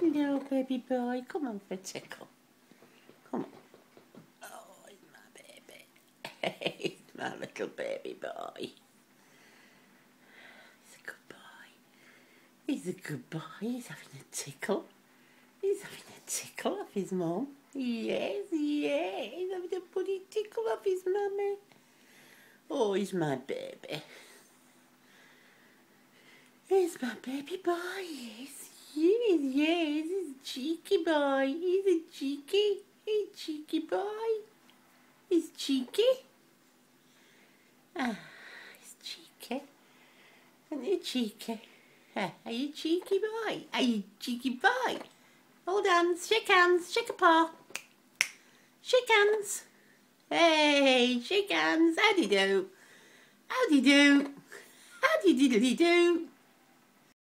Hello, baby boy. Come on for a tickle. Come on. Oh, he's my baby. He's my little baby boy. He's a good boy. He's a good boy. He's having a tickle. He's having a tickle off his mum. Yes, yes. He's having a bloody tickle off his mummy. Oh, he's my baby. He's my baby boy. Yes, yes, yes. He's a cheeky boy. He's a cheeky boy. He's cheeky. Ah, he's cheeky. Aren't you cheeky? Are you cheeky boy? Are you cheeky boy? Hold hands, shake a paw. Shake hands. Hey, shake hands. How do you do? How do you do? How do you diddly do?